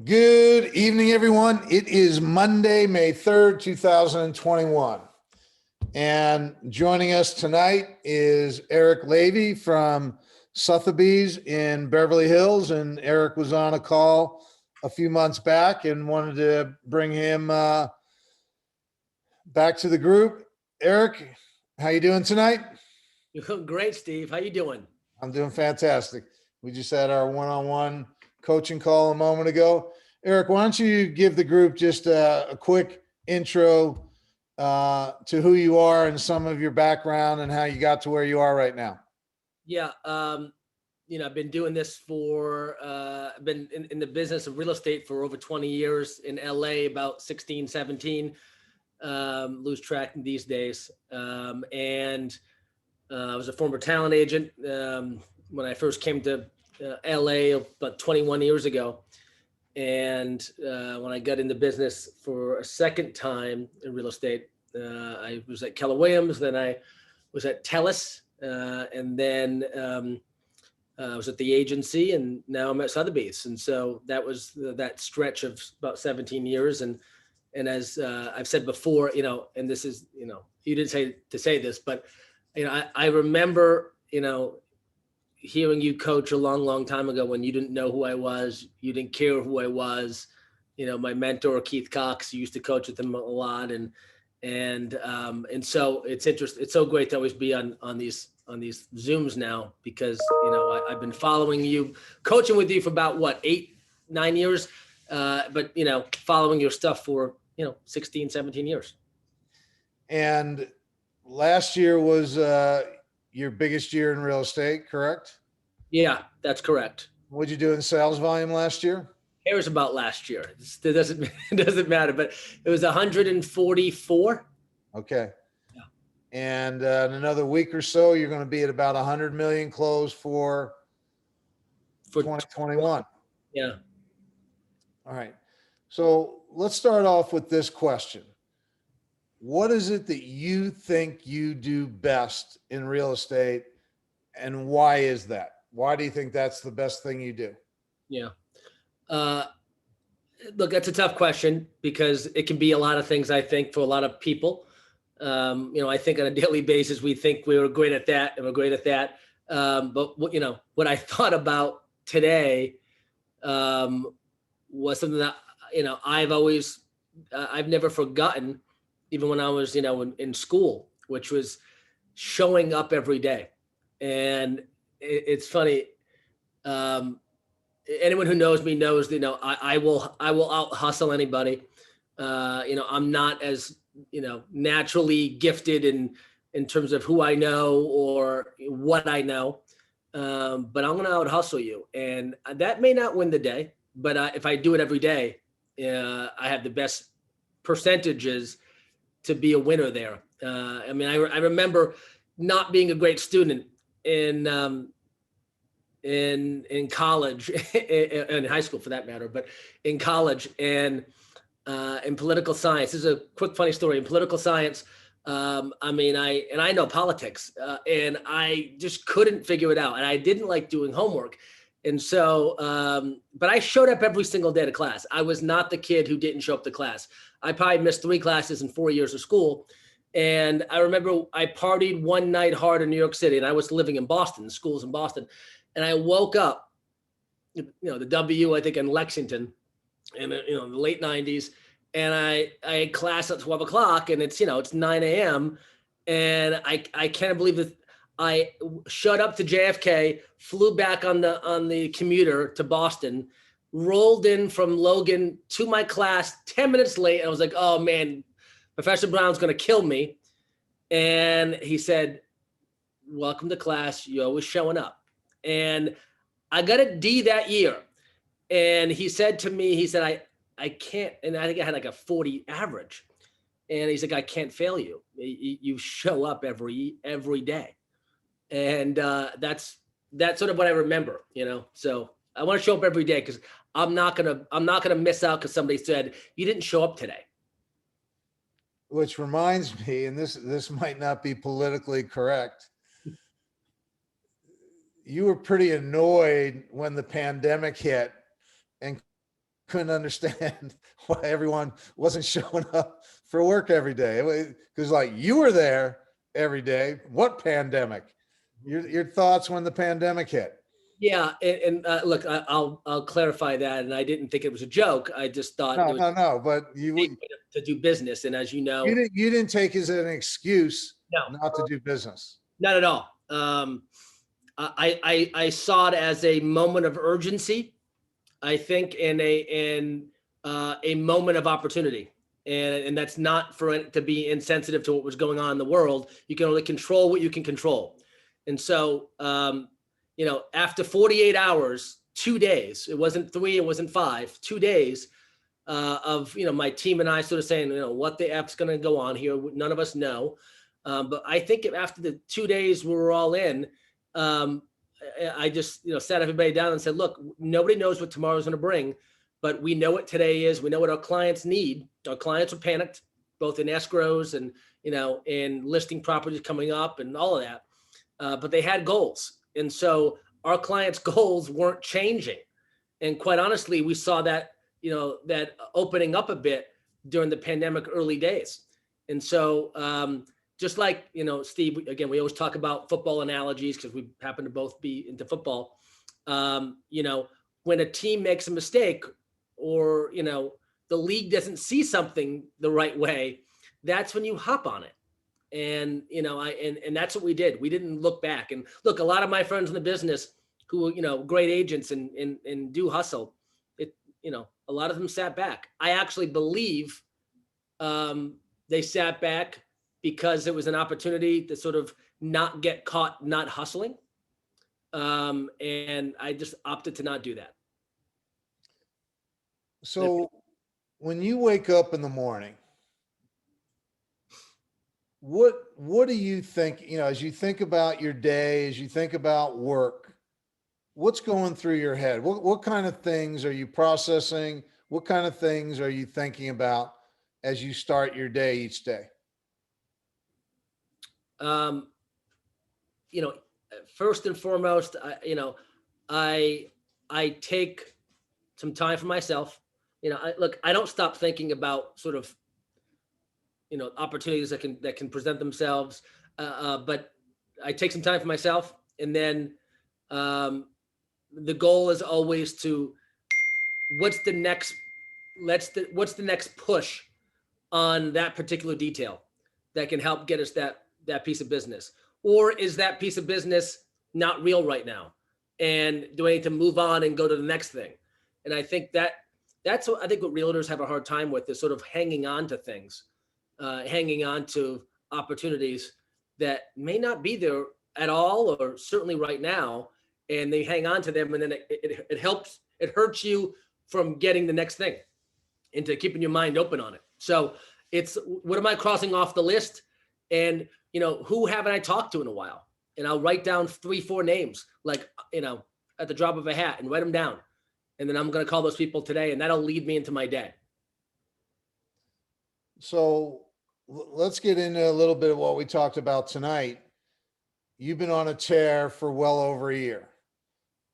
Good evening, everyone. It is Monday, May 3rd, 2021. And joining us tonight is Eric Lavey from Sotheby's in Beverly Hills. And Eric was on a call a few months back and wanted to bring him back to the group. Eric, how you doing tonight? You're doing great, Steve. How you doing? I'm doing fantastic. We just had our one-on-one coaching call a moment ago. Eric, why don't you give the group just a quick intro to who you are and some of your background and how you got to where you are right now? Yeah, I've been doing this for, I've been in the business of real estate for over 20 years in LA, about 16, 17, lose track these days. I was a former talent agent when I first came to LA about 21 years ago. And when I got into business for a second time in real estate, I was at Keller Williams, then I was at Telus, and then I was at the agency, and now I'm at Sotheby's. And so that was that stretch of about 17 years. And as I've said before, and this is, you didn't say to say this, but, I remember, hearing you coach a long, long time ago when you didn't know who I was, you didn't care who I was. My mentor, Keith Cox, used to coach with him a lot. And so it's interesting. It's so great to always be on these Zooms now, because, I've been following you, coaching with you for about 8, 9 years. But, following your stuff for, 16, 17 years. And last year was your biggest year in real estate, correct? Yeah, that's correct. What'd you do in sales volume last year? Cares about last year. It doesn't matter, but it was 144. Okay. Yeah. And in another week or so, you're going to be at about 100 million closed for 2021. Yeah. All right. So let's start off with this question. What is it that you think you do best in real estate, and why is that? Why do you think that's the best thing you do? Yeah. Look, that's a tough question, because it can be a lot of things, I think, for a lot of people. I think on a daily basis, we think we were great at that and we're great at that. But what I thought about today was something that, I've never forgotten, even when I was, in school, which was showing up every day. And it's funny. Anyone who knows me knows, I will out hustle anybody. I'm not as, naturally gifted in terms of who I know or what I know. But I'm going to out hustle you. And that may not win the day, but if I do it every day, I have the best percentages to be a winner there. I remember not being a great student in college, in high school for that matter, but in college, and in political science. This is a quick funny story. In political science, I know politics, and I just couldn't figure it out, and I didn't like doing homework. And so, but I showed up every single day to class. I was not the kid who didn't show up to class. I probably missed 3 classes in 4 years of school. And I remember I partied one night hard in New York City, and I was living in Boston, the schools in Boston. And I woke up, the W, I think, in Lexington, in the late 90s. And I had class at 12 o'clock, and it's 9 a.m. And I can't believe that I showed up to JFK, flew back on the commuter to Boston, rolled in from Logan to my class 10 minutes late. And I was like, oh man, Professor Brown's going to kill me. And he said, welcome to class. You're always showing up. And I got a D that year. And he said to me, I can't, and I think I had like a 40 average. And he's like, I can't fail you. You show up every day. And that's sort of what I remember, So I want to show up every day, because I'm not gonna miss out because somebody said you didn't show up today. Which reminds me, and this might not be politically correct, you were pretty annoyed when the pandemic hit and couldn't understand why everyone wasn't showing up for work every day. Because like you were there every day. What pandemic? Your thoughts when the pandemic hit? Yeah, look, I'll clarify that, and I didn't think it was a joke. I just thought No, there was no, no. But a way to do business, and as you know, you didn't take it as an excuse no, not to do business. not at all. I saw it as a moment of urgency. I think in a moment of opportunity, and that's not for it to be insensitive to what was going on in the world. You can only control what you can control, and so after 48 hours, 2 days, it wasn't 3, it wasn't 5, 2 days of my team and I sort of saying what the F's going to go on here. None of us know, but I think after the 2 days we were all in. I just sat everybody down and said, look, nobody knows what tomorrow's going to bring, but we know what today is. We know what our clients need. Our clients are panicked, both in escrows and in listing properties coming up and all of that. But they had goals, and so our clients' goals weren't changing. And quite honestly, we saw that that opening up a bit during the pandemic early days. And so just like, Steve, again, we always talk about football analogies because we happen to both be into football. When a team makes a mistake or, the league doesn't see something the right way, that's when you hop on it. And, and that's what we did. We didn't look back. And look, a lot of my friends in the business who, great agents and do hustle, a lot of them sat back. I actually believe they sat back because it was an opportunity to sort of not get caught not hustling. And I just opted to not do that. So when you wake up in the morning, what do you think, as you think about your day, as you think about work, what's going through your head? What kind of things are you processing? What kind of things are you thinking about as you start your day each day? First and foremost, I take some time for myself. I don't stop thinking about sort of, opportunities that can present themselves. But I take some time for myself, and then the goal is always to what's the next push on that particular detail that can help get us that piece of business, or is that piece of business not real right now, and do I need to move on and go to the next thing? And I think that's what realtors have a hard time with, is sort of hanging on to things, hanging on to opportunities that may not be there at all, or certainly right now, and they hang on to them, and then it hurts you from getting the next thing, into keeping your mind open on it. So it's, what am I crossing off the list? And, who haven't I talked to in a while? And I'll write down 3-4 names, like, at the drop of a hat, and write them down. And then I'm going to call those people today, and that'll lead me into my day. So let's get into a little bit of what we talked about tonight. You've been on a tear for well over a year,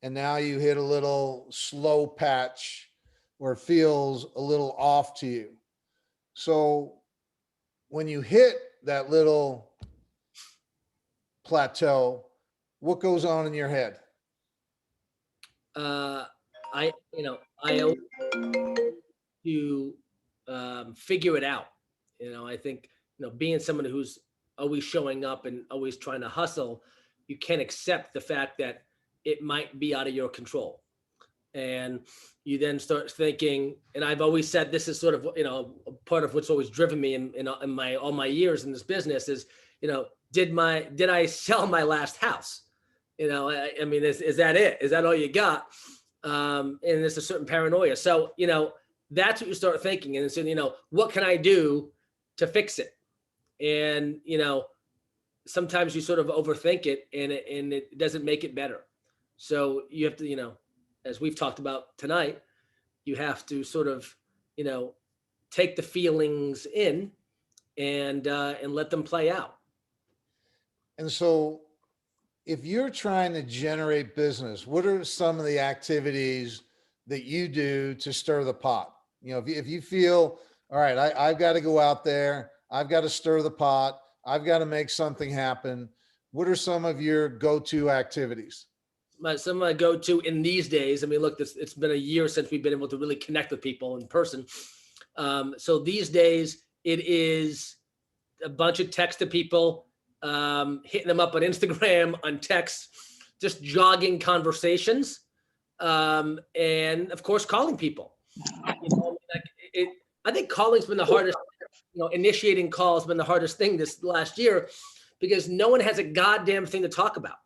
and now you hit a little slow patch where it feels a little off to you. So when you hit that little plateau, what goes on in your head? I always to figure it out. I think, being someone who's always showing up and always trying to hustle, you can't accept the fact that it might be out of your control. And you then start thinking, and I've always said this is sort of, part of what's always driven me in all my years in this business is, did I sell my last house? I mean, is that it? Is that all you got? And there's a certain paranoia. So, that's what you start thinking. And so, what can I do to fix it? And, sometimes you sort of overthink it, and it doesn't make it better. So you have to, as we've talked about tonight, you have to sort of, take the feelings in and let them play out. And so if you're trying to generate business, what are some of the activities that you do to stir the pot? You know, if you feel, all right, I've got to go out there, I've got to stir the pot, I've got to make something happen. What are some of your go-to activities? Some of my go-to in these days. I mean, look, it's been a year since we've been able to really connect with people in person. So these days it is a bunch of text to people, hitting them up on Instagram, on text, just jogging conversations, and of course calling people. Like I think calling's been the hardest. Initiating calls has been the hardest thing this last year because no one has a goddamn thing to talk about.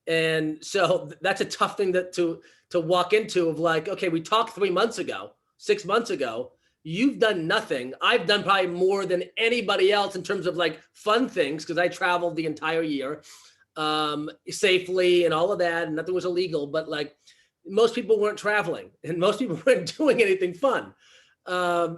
And so that's a tough thing to walk into of like, okay, we talked 3 months ago, 6 months ago. You've done nothing. I've done probably more than anybody else in terms of like fun things because I traveled the entire year safely and all of that, and nothing was illegal. But like most people weren't traveling and most people weren't doing anything fun.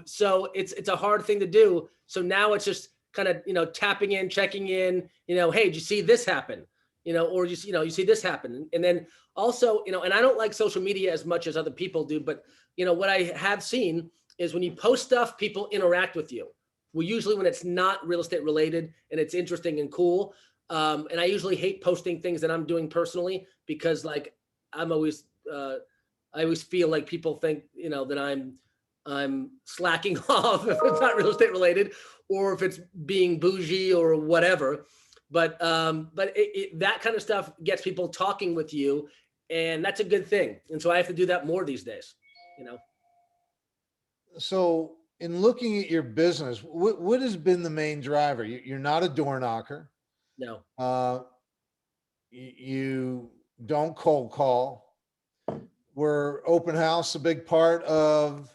So it's a hard thing to do. So now it's just kind of tapping in, checking in. Hey, did you see this happen? Or you see this happen. And then also, and I don't like social media as much as other people do, but what I have seen is when you post stuff, people interact with you. Well, usually when it's not real estate related and it's interesting and cool. And I usually hate posting things that I'm doing personally because like I always feel like people think, that I'm slacking off if it's not real estate related or if it's being bougie or whatever. But that kind of stuff gets people talking with you, and that's a good thing. And so I have to do that more these days. So in looking at your business, what has been the main driver? You're not a door knocker. No. You don't cold call. Were open house a big part of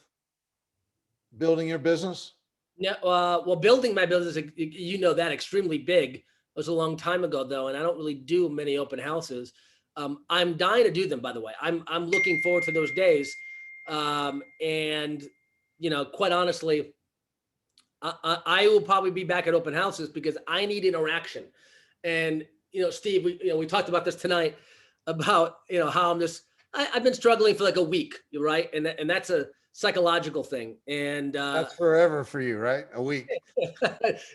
building your business? No. Well, building my business, that extremely big. It was a long time ago though, and I don't really do many open houses. I'm dying to do them, by the way. I'm looking forward to those days. And quite honestly, I will probably be back at open houses because I need interaction. And Steve, we talked about this tonight about how I've been struggling for like a week, right? And that's a psychological thing. And that's forever for you, right? A week.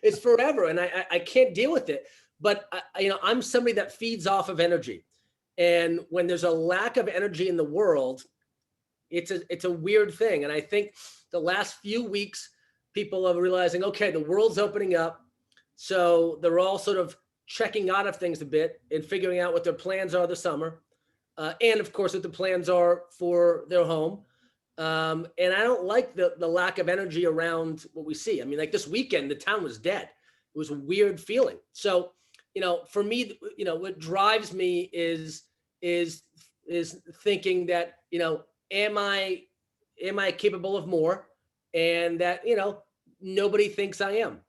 It's forever, and I can't deal with it. But I'm somebody that feeds off of energy, and when there's a lack of energy in the world, it's a weird thing. And I think the last few weeks, people are realizing, okay, the world's opening up, so they're all sort of checking out of things a bit and figuring out what their plans are this summer, and of course what the plans are for their home. And I don't like the lack of energy around what we see. I mean, like this weekend, the town was dead. It was a weird feeling. So, for me, what drives me is thinking that, am I capable of more? And that, nobody thinks I am.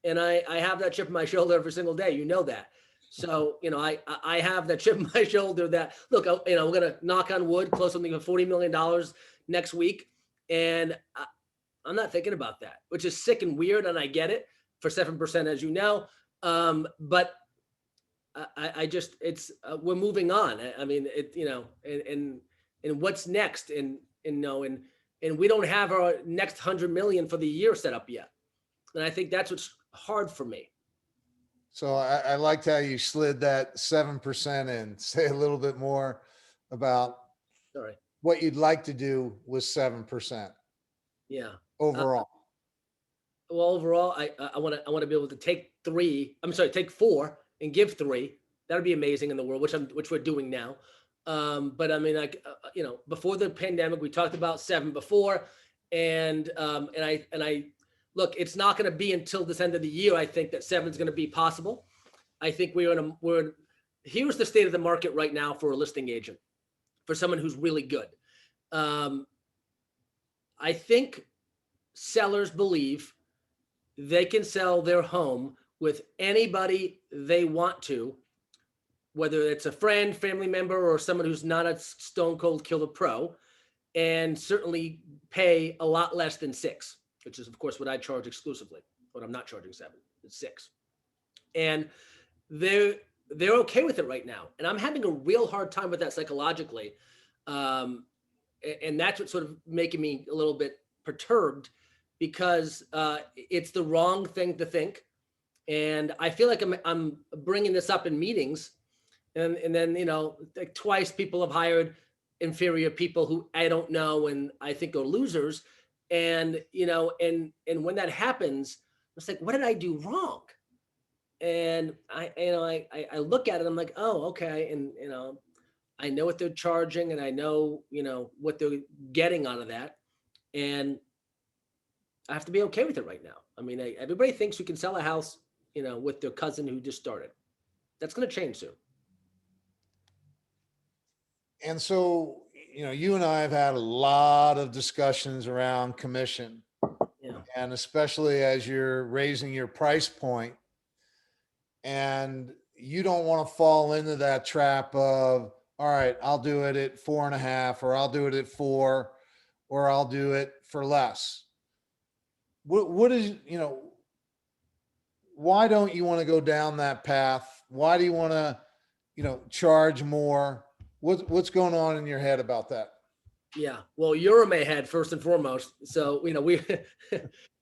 And I have that chip on my shoulder every single day. That. So, I have that chip on my shoulder that, look, we're going to knock on wood, close something for $40 million next week. And I'm not thinking about that, which is sick and weird. And I get it for 7%, as you know. But I just, we're moving on. I mean, and what's next? And we don't have our next 100 million for the year set up yet. And I think that's what's hard for me. So I liked how you slid that 7% in. Say a little bit more about what you'd like to do with 7%. Yeah. Overall. Well, overall, I want to be able to take take 4 and give 3. That would be amazing in the world, which we're doing now. But I mean, like, before the pandemic, we talked about 7 before, and I look, it's not going to be until this end of the year, I think, that 7 is going to be possible. I think here's the state of the market right now for a listing agent, for someone who's really good. I think sellers believe they can sell their home with anybody they want to, whether it's a friend, family member, or someone who's not a stone cold killer pro, and certainly pay a lot less than 6. Which is, of course, what I charge exclusively. But I'm not charging 7; it's 6. And they're okay with it right now. And I'm having a real hard time with that psychologically. and that's what's sort of making me a little bit perturbed, because it's the wrong thing to think. And I feel like I'm bringing this up in meetings, and then, like twice people have hired inferior people who I don't know and I think are losers. And, and when that happens, it's like, what did I do wrong? And I look at it, I'm like, oh, okay. And, I know what they're charging, and I know, what they're getting out of that. And I have to be okay with it right now. I mean, everybody thinks you can sell a house, with their cousin who just started. That's going to change soon. And so, you and I have had a lot of discussions around commission, Yeah. and especially as you're raising your price point, and you don't want to fall into that trap of, all right, I'll do it at 4.5, or I'll do it at 4, or I'll do it for less. What is, why don't you want to go down that path? Why do you want to, charge more? What's going on in your head about that? Yeah. Well, you're in my head first and foremost. So, we,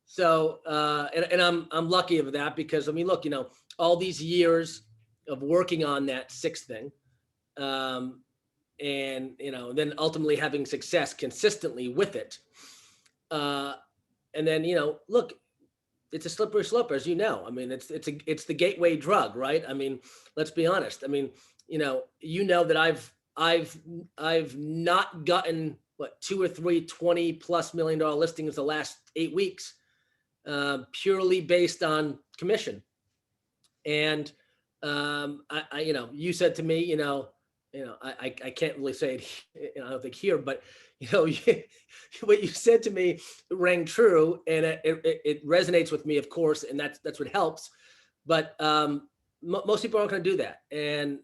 so, and I'm lucky of that, because I mean, look, all these years of working on that sixth thing, and, then ultimately having success consistently with it. And then, look, it's a slippery slope, as you know. I mean, it's the gateway drug, right? I mean, let's be honest. I mean, that I've not gotten what 2 or 3 $20+ million listings the last 8 weeks, purely based on commission. And you said to me, I can't really say it, I don't think here, but what you said to me rang true, and it resonates with me, of course, and that's what helps. But most people aren't going to do that, and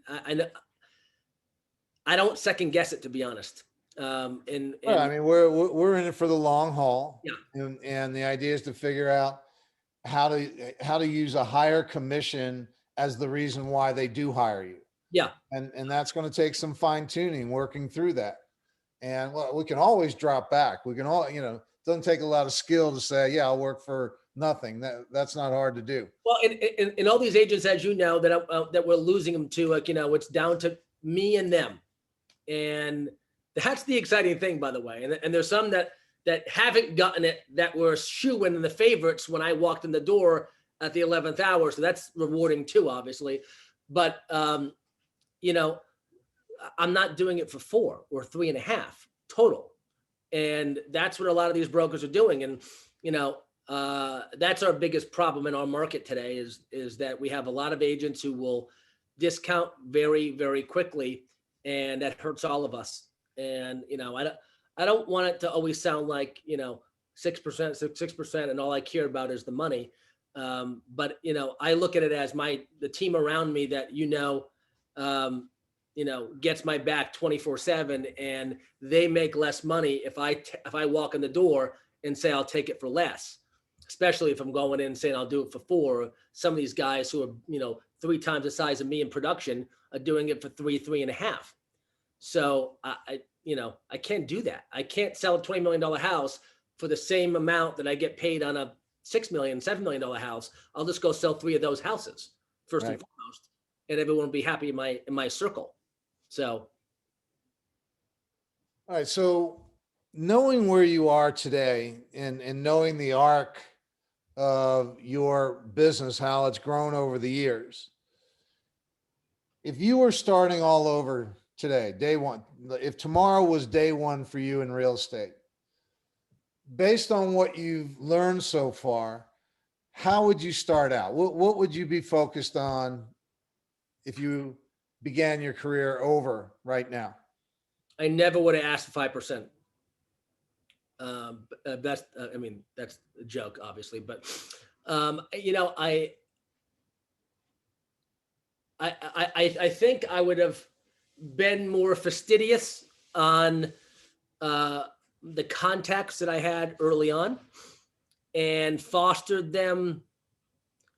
I don't second guess it, to be honest. And Well, I mean, we're in it for the long haul. Yeah. And the idea is to figure out how to use a higher commission as the reason why they do hire you. Yeah. And that's going to take some fine tuning, working through that. And well, we can always drop back. We can all, it doesn't take a lot of skill to say, yeah, I'll work for nothing. That's not hard to do. Well, and all these agents, as you know, that we're losing them to, it's down to me and them. And that's the exciting thing, by the way. And there's some that haven't gotten it, that were shoo-in the favorites when I walked in the door at the 11th hour. So that's rewarding too, obviously. But, I'm not doing it for 4 or 3.5 total. And that's what a lot of these brokers are doing. And, that's our biggest problem in our market today is that we have a lot of agents who will discount very, very quickly, and that hurts all of us. And, I don't want it to always sound like, 6%, 6%, and all I care about is the money. But, I look at it as the team around me that, gets my back 24/7, and they make less money if I walk in the door and say, I'll take it for less, especially if I'm going in saying I'll do it for 4. Some of these guys who are, 3 times the size of me in production are doing it for 3.5. So I can't do that. I can't sell a $20 million house for the same amount that I get paid on a $6 million, $7 million house. I'll just go sell 3 of those houses first and foremost, and everyone will be happy in my circle. So. All right. So knowing where you are today, and knowing the arc of your business, how it's grown over the years, if you were starting all over today, day one, if tomorrow was day one for you in real estate, based on what you've learned so far, how would you start out? What would you be focused on if you began your career over right now? I never would have asked for 5%. That's a joke, obviously, but I think I would have been more fastidious on the contacts that I had early on, and fostered them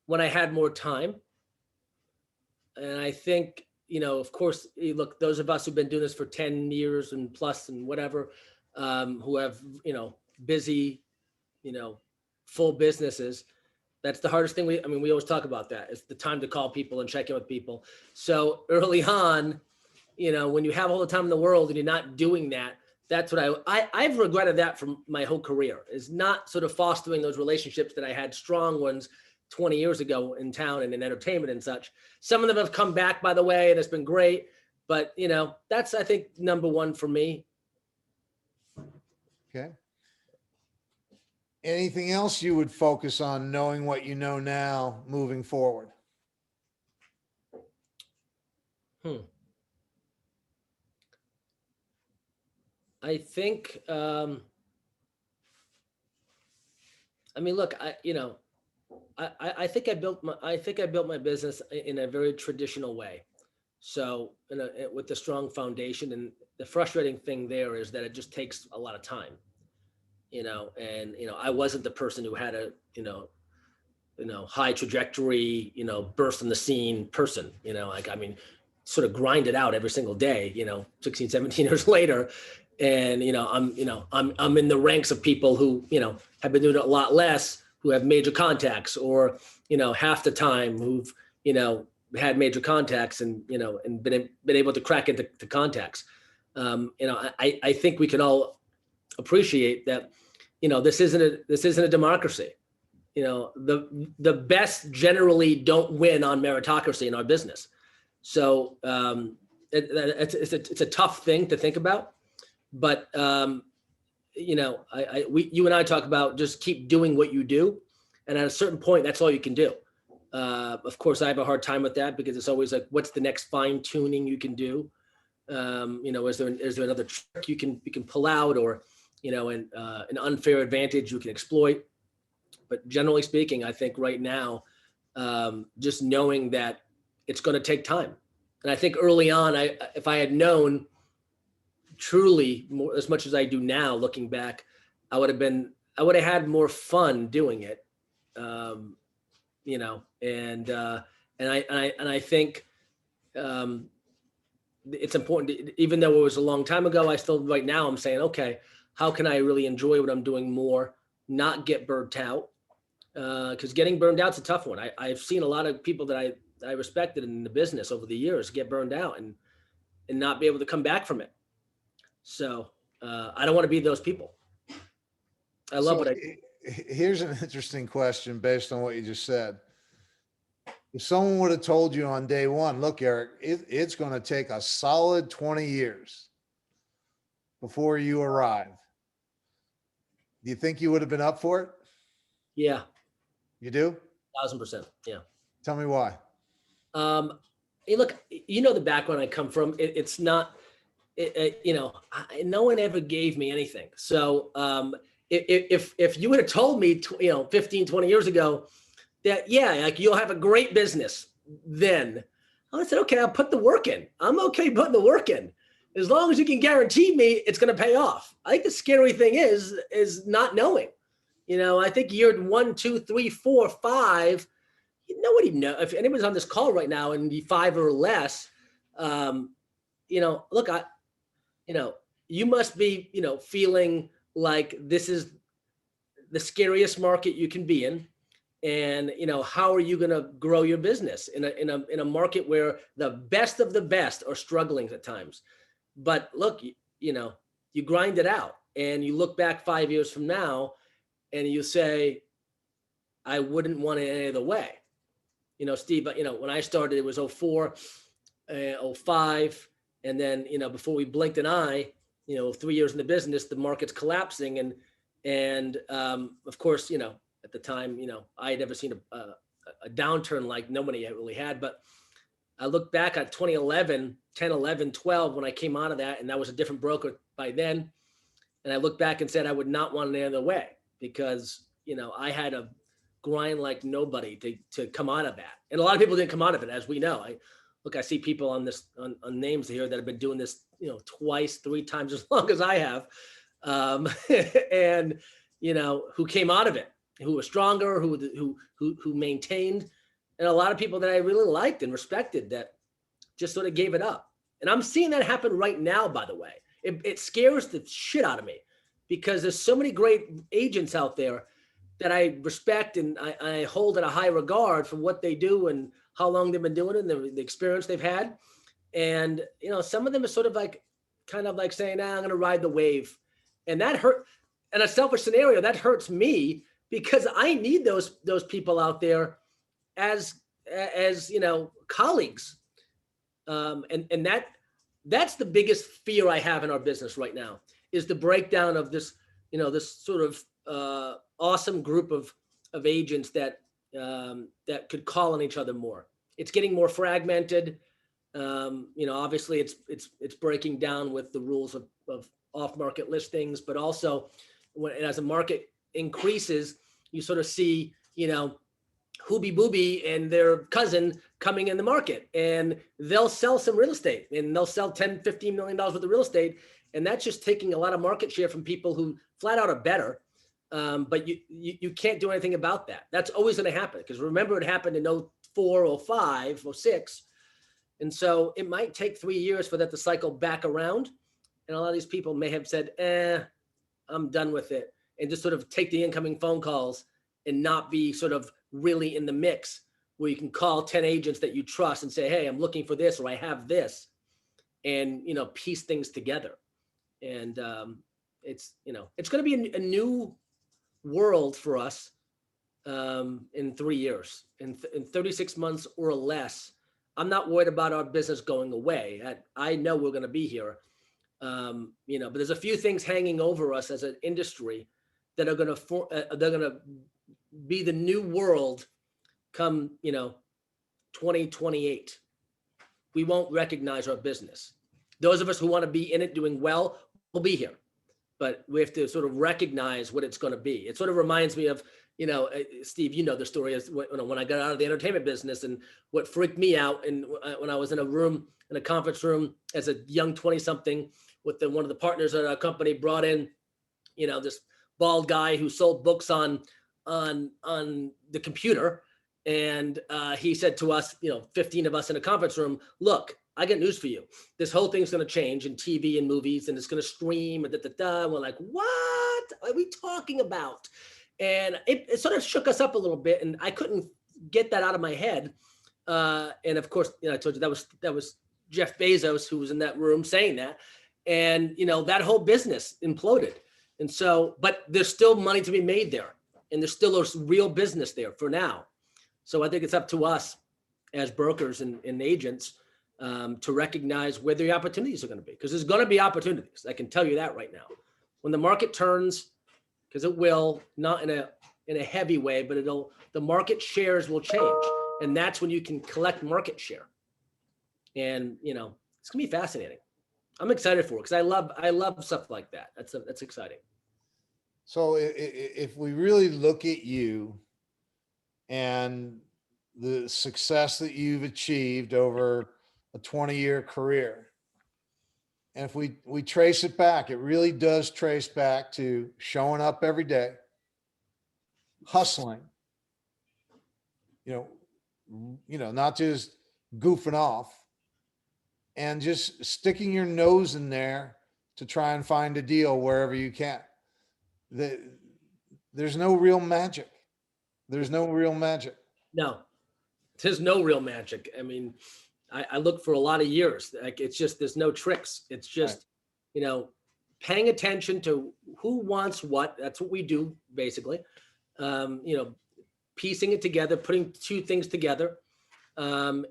when I had more time. And I think, of course, look, those of us who've been doing this for 10 years and plus and whatever, who have, busy, full businesses. That's the hardest thing. We always talk about that. It's the time to call people and check in with people. So early on, when you have all the time in the world and you're not doing that, that's what I've regretted that for my whole career, is not sort of fostering those relationships that I had, strong ones 20 years ago in town and in entertainment and such. Some of them have come back, by the way, and it's been great. But, that's, I think, number one for me. Okay. Anything else you would focus on, knowing what you know now moving forward? I think, look, I think I built my business in a very traditional way. So, with a strong foundation, and the frustrating thing there is that it just takes a lot of time, and, I wasn't the person who had a, high trajectory, burst on the scene person, sort of grind it out every single day, 16, 17 years later. And, I'm in the ranks of people who, have been doing it a lot less, who have major contacts, or, half the time who've, had major contacts and, and been able to crack into contacts. I think we can all appreciate that, this isn't a democracy. The best generally don't win on meritocracy in our business. So it's a tough thing to think about. But, you and I talk about just keep doing what you do. And at a certain point, that's all you can do. Of course, I have a hard time with that, because it's always like, what's the next fine tuning you can do? Is there another trick you can pull out, or, an unfair advantage you can exploit? But generally speaking, I think right now, just knowing that it's going to take time. And I think early on, if I had known truly more, as much as I do now, looking back, I would have had more fun doing it. And I think it's important even though it was a long time ago, I still, right now, I'm saying, okay, how can I really enjoy what I'm doing more, not get burnt out? Because getting burned out is a tough one. I've seen a lot of people that I respected in the business over the years get burned out and not be able to come back from it. So I don't want to be those people. I love what I do. Here's an interesting question based on what you just said. If someone would have told you on day one, look, Eric, it's going to take a solid 20 years before you arrive, do you think you would have been up for it? Yeah. You do? 1,000%. Yeah. Tell me why. Hey, look, the background I come from, it's not, no one ever gave me anything. So if you would have told me, 15, 20 years ago that, yeah, like you'll have a great business, then I would have said, okay, I'll put the work in. I'm okay putting the work in. As long as you can guarantee me it's going to pay off. I think the scary thing is not knowing. I think year 1, 2, 3, 4, 5, nobody knows. If anybody's on this call right now and be 5 or less, look, you must be, feeling like this is the scariest market you can be in. And, how are you going to grow your business in a market where the best of the best are struggling at times? But look, you grind it out and you look back 5 years from now and you say, I wouldn't want it any other way. Steve, when I started, it was 04, 05. And then, before we blinked an eye, 3 years in the business, the market's collapsing. And of course, at the time, I had never seen a downturn like nobody really had. But I look back at 2011, 10, 11, 12, when I came out of that, and that was a different broker by then. And I look back and said, I would not want it any other way, because, I had a grind like nobody to come out of that. And a lot of people didn't come out of it, as we know. I see people on this, on names here that have been doing this, twice, 3 times as long as I have. And, who came out of it, who were stronger, who maintained, and a lot of people that I really liked and respected that just sort of gave it up. And I'm seeing that happen right now, by the way. It scares the shit out of me. because there's so many great agents out there that I respect and I hold in a high regard for what they do and how long they've been doing it and the experience they've had. And, some of them are sort of like, kind of like saying, I'm going to ride the wave. And that hurt. In a selfish scenario, that hurts me because I need those people out there as colleagues. And that's the biggest fear I have in our business right now is the breakdown of this, this sort of awesome group of agents that could call on each other more. It's getting more fragmented. Obviously it's breaking down with the rules of off-market listings, but also as the market increases, you sort of see, Hoobie Booby and their cousin coming in the market, and they'll sell some real estate and they'll sell $10-15 million worth of real estate. And that's just taking a lot of market share from people who flat out are better. But you can't do anything about that. That's always going to happen because remember it happened in 04, 05, 06. And so it might take 3 years for that to cycle back around. And a lot of these people may have said, I'm done with it, and just sort of take the incoming phone calls and not be sort of really in the mix where you can call 10 agents that you trust and say, hey, I'm looking for this, or I have this, and, piece things together. And it's going to be a new world for us in 3 years, in 36 months or less. I'm not worried about our business going away. I know we're going to be here, but there's a few things hanging over us as an industry that are going to be the new world come 2028. We won't recognize our business. Those of us who want to be in it doing well will be here, but we have to sort of recognize what it's going to be. It sort of reminds me of, Steve, the story is when I got out of the entertainment business and what freaked me out. And when I was in a conference room as a young 20-something with one of the partners at our company brought in, this bald guy who sold books on the computer. And he said to us, 15 of us in a conference room, look, I got news for you. This whole thing's going to change in TV and movies, and it's going to stream. And we're like, what are we talking about? And it sort of shook us up a little bit, and I couldn't get that out of my head. And of course, I told you that was Jeff Bezos who was in that room saying that, and that whole business imploded. And so, but there's still money to be made there, and there's still a real business there for now. So I think it's up to us as brokers and agents to recognize where the opportunities are going to be, because there's going to be opportunities. I can tell you that right now. When the market turns, because it will, not in a heavy way, but the market shares will change, and that's when you can collect market share. And it's going to be fascinating. I'm excited for it because I love stuff like that. That's exciting. So if we really look at you and the success that you've achieved over a 20-year career, and if we trace it back, it really does trace back to showing up every day, hustling, not just goofing off, and just sticking your nose in there to try and find a deal wherever you can. There's no real magic. There's no real magic. No, there's no real magic. I mean, I looked for a lot of years. Like, it's just, there's no tricks. It's just, paying attention to who wants what. That's what we do basically. Piecing it together, putting two things together, and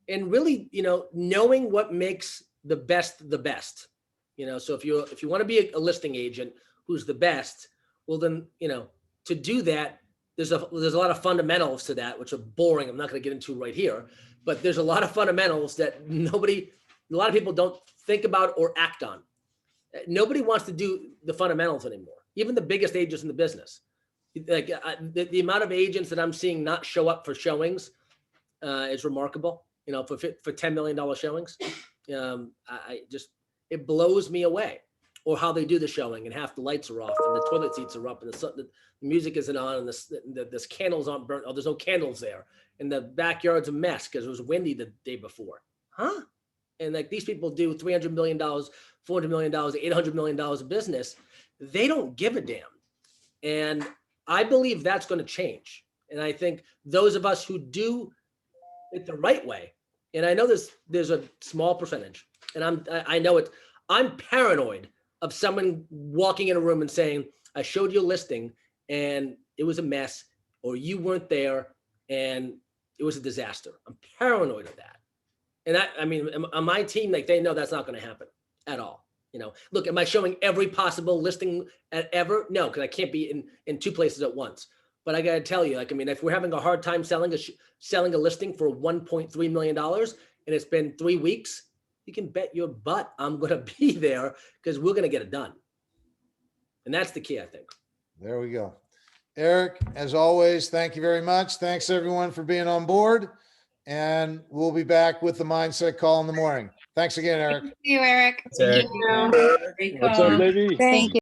really, knowing what makes the best. So if you want to be a listing agent who's the best, well then, to do that, there's a lot of fundamentals to that, which are boring. I'm not going to get into right here, but there's a lot of fundamentals that a lot of people don't think about or act on. Nobody wants to do the fundamentals anymore. Even the biggest agents in the business. Like the amount of agents that I'm seeing not show up for showings is remarkable. For $10 million showings, it blows me away. Or how they do the showing and half the lights are off and the toilet seats are up and the music isn't on and the candles aren't burnt. Oh, there's no candles there, and the backyard's a mess because it was windy the day before. Huh? And like these people do $300 million, $400 million, $800 million of business, they don't give a damn. And I believe that's going to change. And I think those of us who do it the right way, and I know there's a small percentage, and I know it, I'm paranoid of someone walking in a room and saying, I showed you a listing and it was a mess, or you weren't there and it was a disaster. I'm paranoid of that. And I mean, on my team, like, they know that's not going to happen at all. You know, look, am I showing every possible listing ever? No, because I can't be in two places at once. But I got to tell you, like, I mean, if we're having a hard time selling a listing for $1.3 million and it's been 3 weeks, you can bet your butt I'm going to be there, because we're going to get it done. And that's the key, I think. There we go. Eric, as always, thank you very much. Thanks everyone for being on board. And we'll be back with the mindset call in the morning. Thanks again, Eric. Thank you, Eric. Thank you. Great What's call. up, Lavey? Thank you.